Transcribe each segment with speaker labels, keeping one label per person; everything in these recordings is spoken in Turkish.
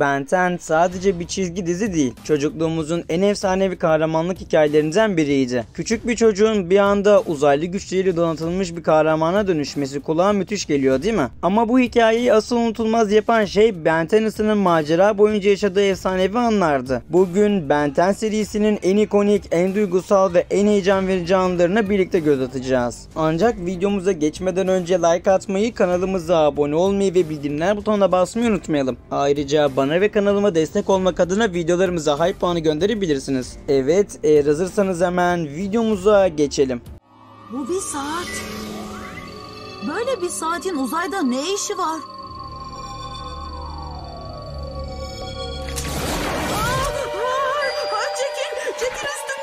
Speaker 1: Ben 10 sadece bir çizgi dizi değil, çocukluğumuzun en efsanevi kahramanlık hikayelerinden biriydi. Küçük bir çocuğun bir anda uzaylı güçleriyle donatılmış bir kahramana dönüşmesi kulağa müthiş geliyor değil mi? Ama bu hikayeyi asıl unutulmaz yapan şey Ben 10'ın macera boyunca yaşadığı efsanevi anlardı. Bugün Ben 10 serisinin en ikonik, en duygusal ve en heyecan verici anlarına birlikte göz atacağız. Ancak videomuza geçmeden önce like atmayı, kanalımıza abone olmayı ve bildirimler butonuna basmayı unutmayalım. Ayrıca bana ve kanalıma destek olmak adına videolarımıza hype puanı gönderebilirsiniz. Evet, eğer hazırsanız hemen videomuza geçelim.
Speaker 2: Bu bir saat. Böyle bir saatin uzayda ne işi var? Çekil üstümden.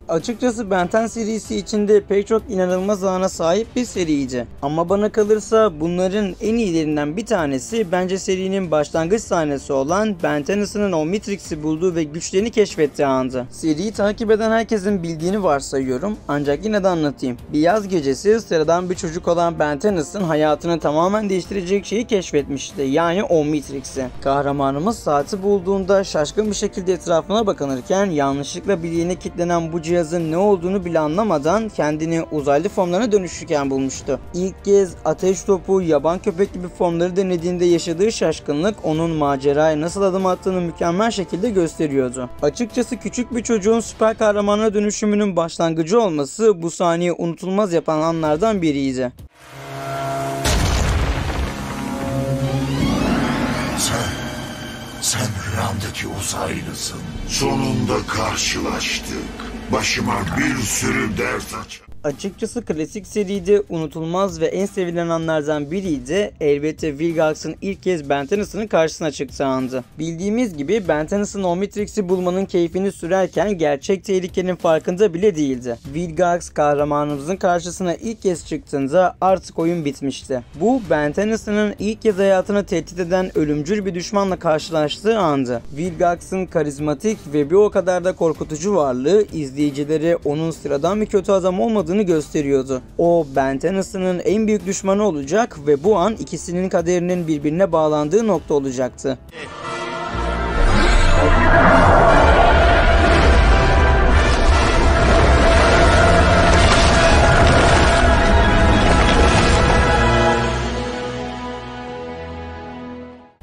Speaker 1: Açıkçası Ben 10 serisi içinde pek çok inanılmaz ana sahip bir seriydi. Ama bana kalırsa bunların en iyilerinden bir tanesi bence serinin başlangıç sahnesi olan Ben 10'ın Omnitrix'i bulduğu ve güçlerini keşfettiği andı. Seriyi takip eden herkesin bildiğini varsayıyorum, ancak yine de anlatayım. Bir yaz gecesi sıradan bir çocuk olan Ben 10 hayatını tamamen değiştirecek şeyi keşfetmişti, yani Omnitrix'i. Kahramanımız saati bulduğunda şaşkın bir şekilde etrafına bakınırken yanlışlıkla bileğine kilitlenen bu cihazın ne olduğunu bile anlamadan kendini uzaylı formlarına dönüşürken bulmuştu. İlk kez ateş topu, yaban köpek gibi formları denediğinde yaşadığı şaşkınlık onun maceraya nasıl adım attığını mükemmel şekilde gösteriyordu. Açıkçası küçük bir çocuğun süper kahramana dönüşümünün başlangıcı olması bu sahneyi unutulmaz yapan anlardan biriydi.
Speaker 3: Sen rüyamdaki uzaylısın. Sonunda karşılaştık. Başıma bir sürü dert aç.
Speaker 1: Açıkçası klasik seride unutulmaz ve en sevilen anlardan biriydi. Elbette Vilgax'ın ilk kez Ben 10'ın karşısına çıktığı andı. Bildiğimiz gibi Ben 10'ın Omnitrix'i bulmanın keyfini sürerken gerçek tehlikenin farkında bile değildi. Vilgax kahramanımızın karşısına ilk kez çıktığında artık oyun bitmişti. Bu Ben 10'ın ilk kez hayatını tehdit eden ölümcül bir düşmanla karşılaştığı andı. Vilgax'ın karizmatik ve bir o kadar da korkutucu varlığı izleyicilere onun sıradan bir kötü adam olmadığını gösteriyordu. O Ben 10'ın en büyük düşmanı olacak ve bu an ikisinin kaderinin birbirine bağlandığı nokta olacaktı.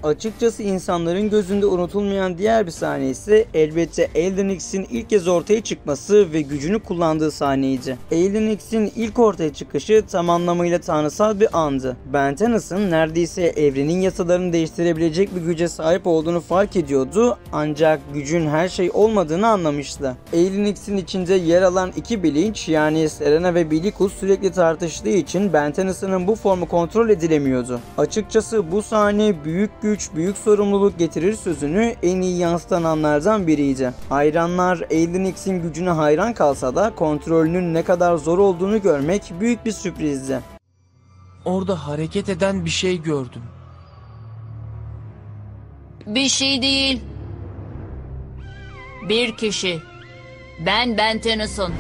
Speaker 1: Açıkçası insanların gözünde unutulmayan diğer bir sahne ise elbette Elden X'in ilk kez ortaya çıkması ve gücünü kullandığı sahneydi. Elden X'in ilk ortaya çıkışı tam anlamıyla tanrısal bir andı. Ben 10'ın neredeyse evrenin yasalarını değiştirebilecek bir güce sahip olduğunu fark ediyordu, ancak gücün her şey olmadığını anlamıştı. Elden X'in içinde yer alan iki bilinç, yani Serena ve Bilikus, sürekli tartıştığı için Ben 10'ın bu formu kontrol edilemiyordu. Açıkçası bu sahne büyük güç, büyük sorumluluk getirir sözünü en iyi yansıtan anlardan biriydi. Hayranlar Elden X'in gücüne hayran kalsa da kontrolünün ne kadar zor olduğunu görmek büyük bir sürprizdi.
Speaker 4: Orada hareket eden bir şey gördüm.
Speaker 5: Bir şey değil. Bir kişi. Ben Tennyson.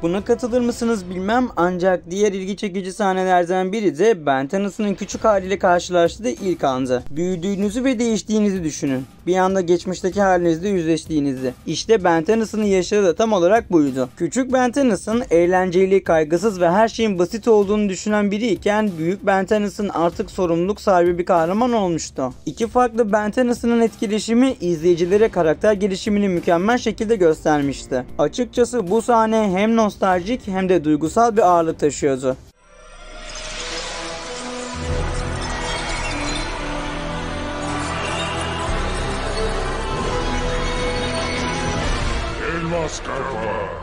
Speaker 1: Buna katılır mısınız bilmem, ancak diğer ilgi çekici sahnelerden biri de Ben 10'ın küçük haliyle karşılaştığı ilk andı. Büyüdüğünüzü ve değiştiğinizi düşünün. Bir anda geçmişteki halinizle yüzleştiğinizi. İşte Ben 10'ın yaşadığı da tam olarak buydu. Küçük Ben 10 eğlenceli, kaygısız ve her şeyin basit olduğunu düşünen biriyken büyük Ben 10 artık sorumluluk sahibi bir kahraman olmuştu. İki farklı Ben 10'ın etkileşimi izleyicilere karakter gelişimini mükemmel şekilde göstermişti. Açıkçası bu sahne hem nostaljik hem de duygusal bir ağırlık taşıyordu.
Speaker 3: Elmas kafa.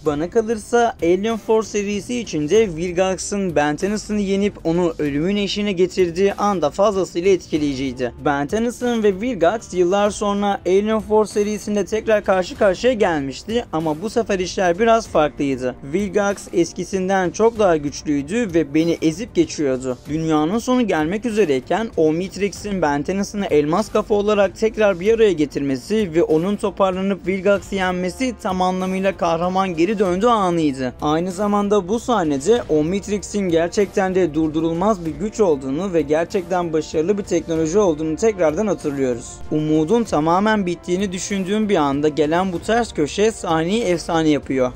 Speaker 1: Bana kalırsa Alien Force serisi içinde Vilgax'ın Ben 10'ı yenip onu ölümün eşiğine getirdiği anda fazlasıyla etkileyiciydi. Ben 10 ve Vilgax yıllar sonra Alien Force serisinde tekrar karşı karşıya gelmişti ama bu sefer işler biraz farklıydı. Vilgax eskisinden çok daha güçlüydü ve beni ezip geçiyordu. Dünyanın sonu gelmek üzereyken Omnitrix'in Ben 10'ı elmas kafa olarak tekrar bir araya getirmesi ve onun toparlanıp Vilgax'ı yenmesi tam anlamıyla kahraman geri geri döndüğü anıydı. Aynı zamanda bu sahnede Omnitrix'in gerçekten de durdurulmaz bir güç olduğunu ve gerçekten başarılı bir teknoloji olduğunu tekrardan hatırlıyoruz. Umudun tamamen bittiğini düşündüğüm bir anda gelen bu ters köşe sahneyi efsane yapıyor.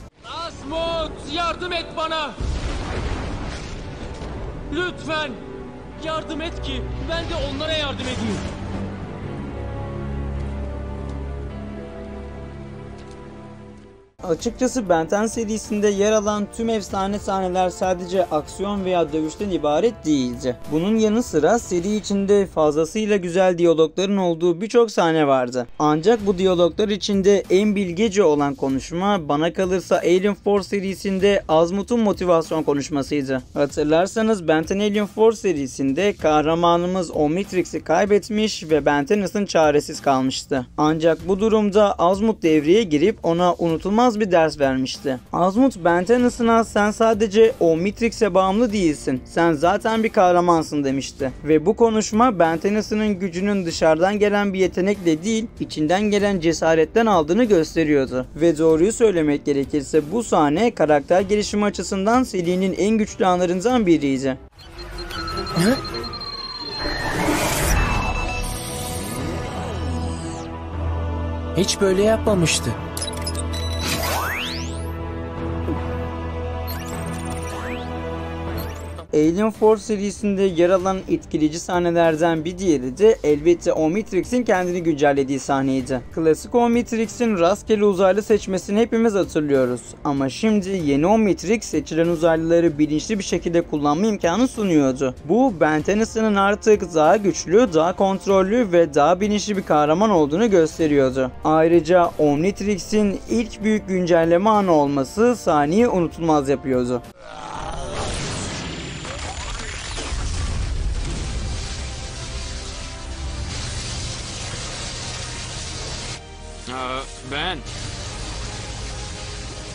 Speaker 4: Asmut, yardım et bana. Lütfen yardım et ki ben de onlara yardım edeyim.
Speaker 1: Açıkçası Ben 10 serisinde yer alan tüm efsane sahneler sadece aksiyon veya dövüşten ibaret değildi. Bunun yanı sıra seri içinde fazlasıyla güzel diyalogların olduğu birçok sahne vardı. Ancak bu diyaloglar içinde en bilgece olan konuşma bana kalırsa Alien Force serisinde Asmut'un motivasyon konuşmasıydı. Hatırlarsanız Ben 10 Alien Force serisinde kahramanımız Omnitrix'i kaybetmiş ve Ben 10'ın çaresiz kalmıştı. Ancak bu durumda Asmut devreye girip ona unutulmaz bir ders vermişti. Asmut Ben 10'ına sen sadece Omnitrix'e bağımlı değilsin. Sen zaten bir kahramansın demişti. Ve bu konuşma Ben 10'ın gücünün dışarıdan gelen bir yetenekle değil, içinden gelen cesaretten aldığını gösteriyordu. Ve doğruyu söylemek gerekirse bu sahne karakter gelişimi açısından serinin en güçlü anlarından biriydi.
Speaker 4: Hiç böyle yapmamıştı.
Speaker 1: Alien Force serisinde yer alan etkileyici sahnelerden bir diğeri de elbette Omnitrix'in kendini güncellediği sahneydi. Klasik Omnitrix'in rastgele uzaylı seçmesini hepimiz hatırlıyoruz. Ama şimdi yeni Omnitrix seçilen uzaylıları bilinçli bir şekilde kullanma imkanı sunuyordu. Bu Ben 10'ın artık daha güçlü, daha kontrollü ve daha bilinçli bir kahraman olduğunu gösteriyordu. Ayrıca Omnitrix'in ilk büyük güncelleme anı olması sahneyi unutulmaz yapıyordu.
Speaker 6: Ben.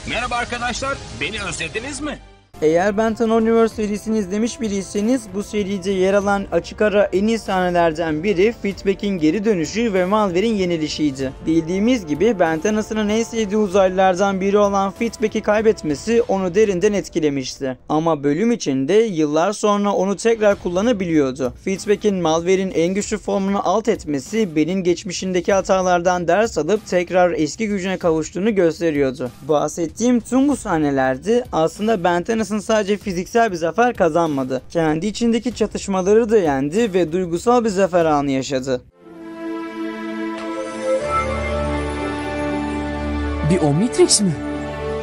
Speaker 6: Merhaba arkadaşlar, beni özlediniz mi?
Speaker 1: Eğer Ben 10 Universe serisini izlemiş biriyseniz bu seride yer alan açık ara en iyi sahnelerden biri Feedback'in geri dönüşü ve Malware'in yenilişiydi. Bildiğimiz gibi Ben 10'ın en sevdiği uzaylılardan biri olan Feedback'i kaybetmesi onu derinden etkilemişti. Ama bölüm içinde yıllar sonra onu tekrar kullanabiliyordu. Feedback'in Malware'in en güçlü formunu alt etmesi Ben'in geçmişindeki hatalardan ders alıp tekrar eski gücüne kavuştuğunu gösteriyordu. Bahsettiğim tüm bu sahnelerde aslında Ben 10'ın sadece fiziksel bir zafer kazanmadı. Kendi içindeki çatışmaları da yendi ve duygusal bir zafer anı yaşadı.
Speaker 4: Bir Omnitrix mi?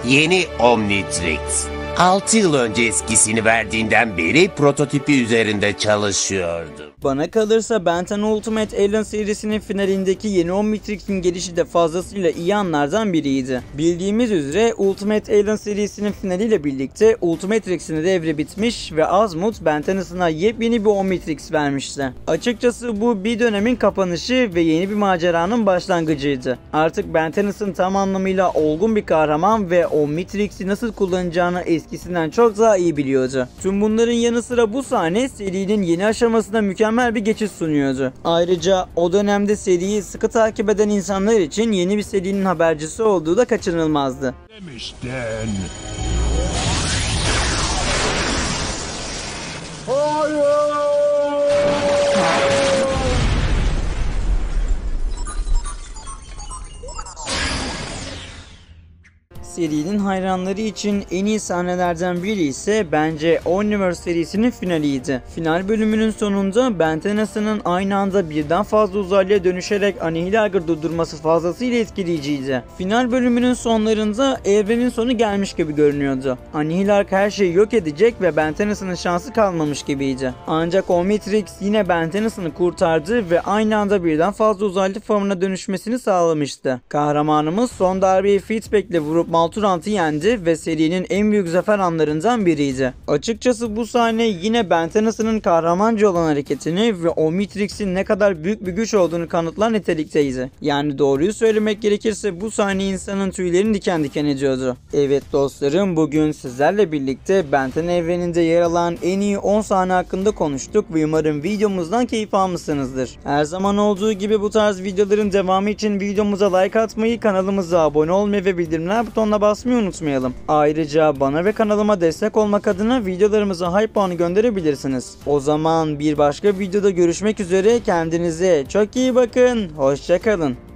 Speaker 7: Yeni Omnitrix. 6 yıl önce eskisini verdiğinden beri prototipi üzerinde çalışıyordu.
Speaker 1: Bana kalırsa Ben 10 Ultimate Alien serisinin finalindeki yeni Omnitrix'in gelişi de fazlasıyla iyi anlardan biriydi. Bildiğimiz üzere Ultimate Alien serisinin finaliyle birlikte Ultimatrix'in devri bitmiş ve Asmut Ben 10'ına yepyeni bir Omnitrix vermişti. Açıkçası bu bir dönemin kapanışı ve yeni bir maceranın başlangıcıydı. Artık Ben 10'ın tam anlamıyla olgun bir kahraman ve Omnitrix'i nasıl kullanacağını eskisinden çok daha iyi biliyordu. Tüm bunların yanı sıra bu sahne serinin yeni aşamasına mükemmel bir geçiş sunuyordu. Ayrıca o dönemde seriyi sıkı takip eden insanlar için yeni bir serinin habercisi olduğu da kaçınılmazdı.
Speaker 3: Demiştin.
Speaker 1: Serinin hayranları için en iyi sahnelerden biri ise bence Omniverse serisinin finaliydi. Final bölümünün sonunda Ben 10'ın aynı anda birden fazla uzaylıya dönüşerek Annihilager durdurması fazlasıyla etkileyiciydi. Final bölümünün sonlarında evrenin sonu gelmiş gibi görünüyordu. Annihilager her şeyi yok edecek ve Ben 10'ın şansı kalmamış gibiydi. Ancak Omnitrix yine Ben 10'ını kurtardı ve aynı anda birden fazla uzaylı formuna dönüşmesini sağlamıştı. Kahramanımız son darbeyi Feedback'le vurup Malturant'ı yendi ve serinin en büyük zafer anlarından biriydi. Açıkçası bu sahne yine Ben 10'ın kahramanca olan hareketini ve Omnitrix'in ne kadar büyük bir güç olduğunu kanıtlar nitelikteydi. Yani doğruyu söylemek gerekirse bu sahne insanın tüylerini diken diken ediyordu. Evet dostlarım, bugün sizlerle birlikte Ben 10 evreninde yer alan en iyi 10 sahne hakkında konuştuk ve umarım videomuzdan keyif almışsınızdır. Her zaman olduğu gibi bu tarz videoların devamı için videomuza like atmayı, kanalımıza abone olmayı ve bildirimler butonuna butonuna basmayı unutmayalım. Ayrıca bana ve kanalıma destek olmak adına videolarımıza hype puanı gönderebilirsiniz. O zaman bir başka videoda görüşmek üzere. Kendinize çok iyi bakın. Hoşça kalın.